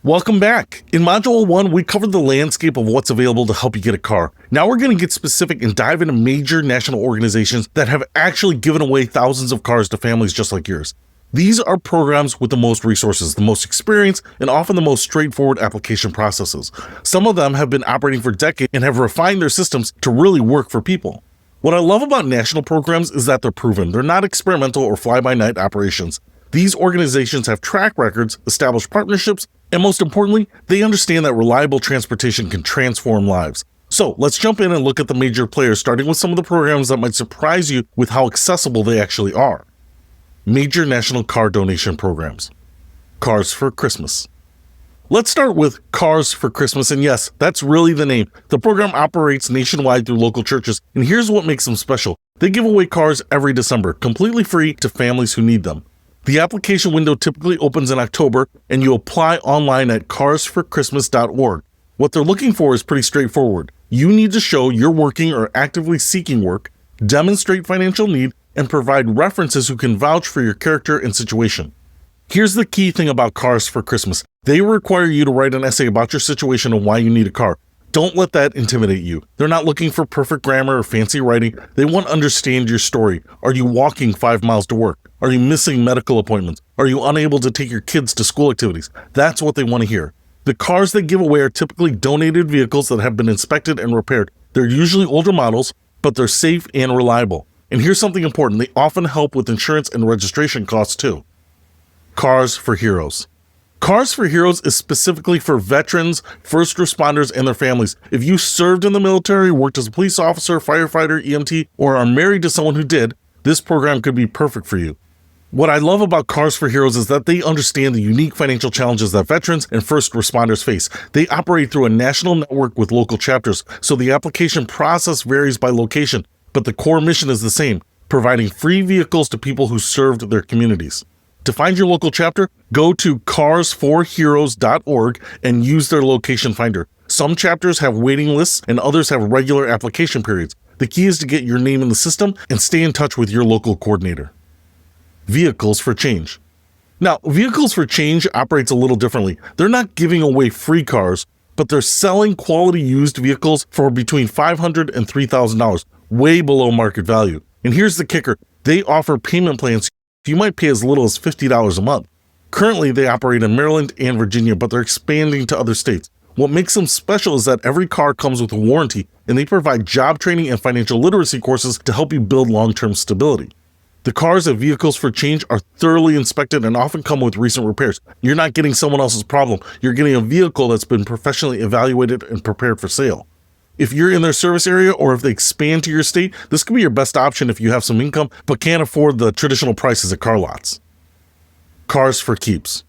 Welcome back. In Module 1, we covered the landscape of what's available to help you get a car. Now we're going to get specific and dive into major national organizations that have actually given away thousands of cars to families just like yours. These are programs with the most resources, the most experience, and often the most straightforward application processes. Some of them have been operating for decades and have refined their systems to really work for people. What I love about national programs is that they're proven. They're not experimental or fly-by-night operations. These organizations have track records, established partnerships, and most importantly, they understand that reliable transportation can transform lives. So let's jump in and look at the major players, starting with some of the programs that might surprise you with how accessible they actually are. Major national car donation programs. Cars for Christmas. Let's start with Cars for Christmas, and yes, that's really the name. The program operates nationwide through local churches, and here's what makes them special. They give away cars every December, completely free to families who need them. The application window typically opens in October, and you apply online at carsforchristmas.org. What they're looking for is pretty straightforward. You need to show you're working or actively seeking work, demonstrate financial need, and provide references who can vouch for your character and situation. Here's the key thing about Cars for Christmas. They require you to write an essay about your situation and why you need a car. Don't let that intimidate you. They're not looking for perfect grammar or fancy writing. They want to understand your story. Are you walking 5 miles to work? Are you missing medical appointments? Are you unable to take your kids to school activities? That's what they want to hear. The cars they give away are typically donated vehicles that have been inspected and repaired. They're usually older models, but they're safe and reliable. And here's something important. They often help with insurance and registration costs too. Cars for Heroes. Cars for Heroes is specifically for veterans, first responders, and their families. If you served in the military, worked as a police officer, firefighter, EMT, or are married to someone who did, this program could be perfect for you. What I love about Cars for Heroes is that they understand the unique financial challenges that veterans and first responders face. They operate through a national network with local chapters, so the application process varies by location, but the core mission is the same, providing free vehicles to people who served their communities. To find your local chapter, go to carsforheroes.org and use their location finder. Some chapters have waiting lists and others have regular application periods. The key is to get your name in the system and stay in touch with your local coordinator. Vehicles for Change. Now, Vehicles for Change operates a little differently. They're not giving away free cars, but they're selling quality used vehicles for between $500 and $3,000, way below market value. And here's the kicker. They offer payment plans. You might pay as little as $50 a month. Currently, they operate in Maryland and Virginia, but they're expanding to other states. What makes them special is that every car comes with a warranty, and they provide job training and financial literacy courses to help you build long-term stability. The cars at Vehicles for Change are thoroughly inspected and often come with recent repairs. You're not getting someone else's problem. You're getting a vehicle that's been professionally evaluated and prepared for sale. If you're in their service area or if they expand to your state, this could be your best option if you have some income but can't afford the traditional prices at car lots. Cars for Keeps.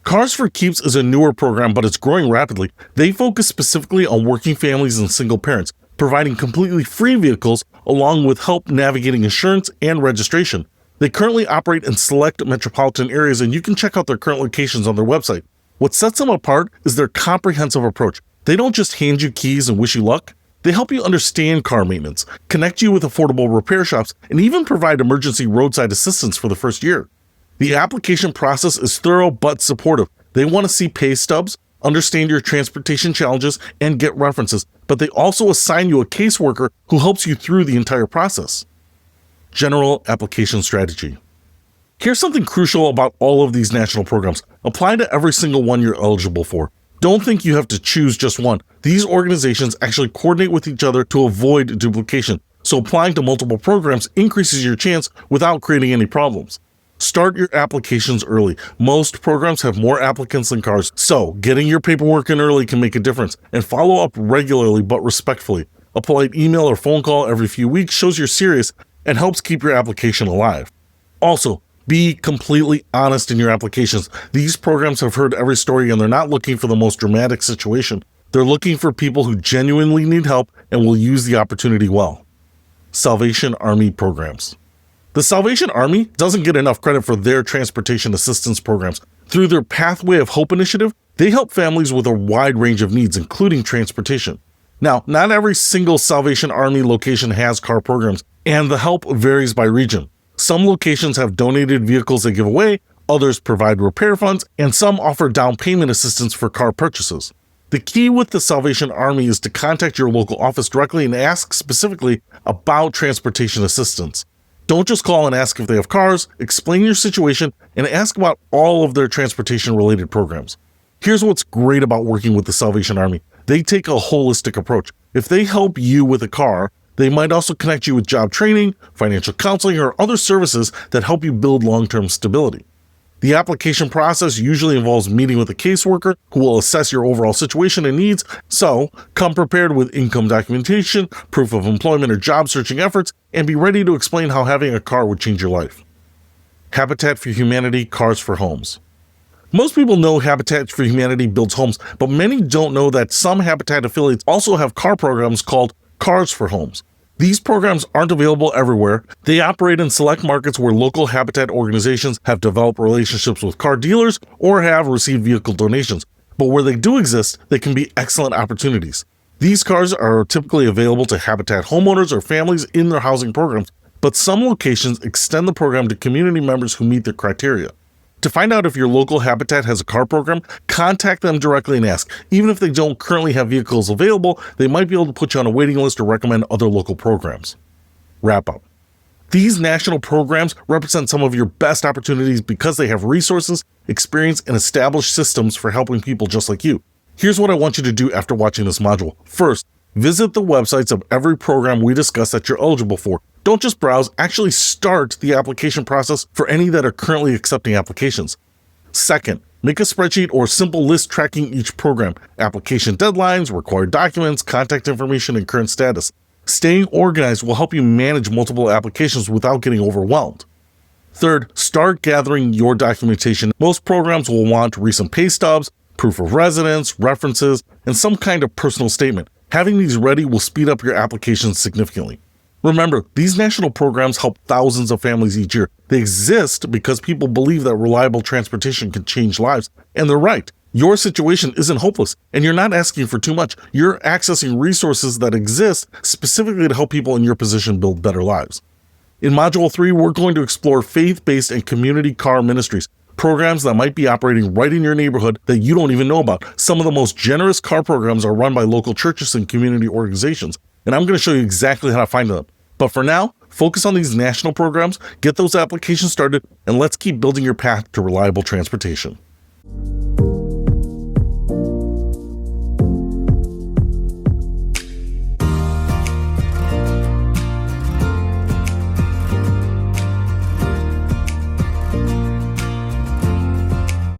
Cars for Keeps is a newer program, but it's growing rapidly. They focus specifically on working families and single parents, providing completely free vehicles along with help navigating insurance and registration. They currently operate in select metropolitan areas, and you can check out their current locations on their website. What sets them apart is their comprehensive approach. They don't just hand you keys and wish you luck. They help you understand car maintenance, connect you with affordable repair shops, and even provide emergency roadside assistance for the first year. The application process is thorough but supportive. They want to see pay stubs, understand your transportation challenges, and get references, but they also assign you a caseworker who helps you through the entire process. General application strategy. Here's something crucial about all of these national programs. Apply to every single one you're eligible for. Don't think you have to choose just one. These organizations actually coordinate with each other to avoid duplication, so applying to multiple programs increases your chance without creating any problems. Start your applications early. Most programs have more applicants than cars, so getting your paperwork in early can make a difference. And follow up regularly but respectfully. A polite email or phone call every few weeks shows you're serious and helps keep your application alive. Also, be completely honest in your applications. These programs have heard every story and they're not looking for the most dramatic situation. They're looking for people who genuinely need help and will use the opportunity well. Salvation Army programs. The Salvation Army doesn't get enough credit for their transportation assistance programs. Through their Pathway of Hope initiative, they help families with a wide range of needs, including transportation. Now, not every single Salvation Army location has car programs, and the help varies by region. Some locations have donated vehicles they give away, Others provide repair funds, and some offer down payment assistance for car purchases. The key with the Salvation Army is to contact your local office directly and ask specifically about transportation assistance. Don't just call and ask if they have cars, explain your situation, and ask about all of their transportation-related programs. Here's what's great about working with the Salvation Army. They take a holistic approach. If they help you with a car, they might also connect you with job training, financial counseling, or other services that help you build long-term stability. The application process usually involves meeting with a caseworker who will assess your overall situation and needs, so come prepared with income documentation, proof of employment or job searching efforts, and be ready to explain how having a car would change your life. Habitat for Humanity Cars for Homes. Most people know Habitat for Humanity builds homes, but many don't know that some Habitat affiliates also have car programs called Cars for Homes. These programs aren't available everywhere. They operate in select markets where local Habitat organizations have developed relationships with car dealers or have received vehicle donations. But where they do exist, they can be excellent opportunities. These cars are typically available to Habitat homeowners or families in their housing programs, but some locations extend the program to community members who meet their criteria. To find out if your local Habitat has a car program, contact them directly and ask. Even if they don't currently have vehicles available, they might be able to put you on a waiting list or recommend other local programs. Wrap up. These national programs represent some of your best opportunities because they have resources, experience, and established systems for helping people just like you. Here's what I want you to do after watching this module. First, visit the websites of every program we discuss that you're eligible for. Don't just browse, actually start the application process for any that are currently accepting applications. Second, make a spreadsheet or simple list tracking each program, application deadlines, required documents, contact information, and current status. Staying organized will help you manage multiple applications without getting overwhelmed. Third, start gathering your documentation. Most programs will want recent pay stubs, proof of residence, references, and some kind of personal statement. Having these ready will speed up your application significantly. Remember, these national programs help thousands of families each year. They exist because people believe that reliable transportation can change lives, and they're right. Your situation isn't hopeless, and you're not asking for too much. You're accessing resources that exist specifically to help people in your position build better lives. In Module 3, we're going to explore faith-based and community car ministries, programs that might be operating right in your neighborhood that you don't even know about. Some of the most generous car programs are run by local churches and community organizations, and I'm going to show you exactly how to find them. But for now, focus on these national programs, get those applications started, and let's keep building your path to reliable transportation.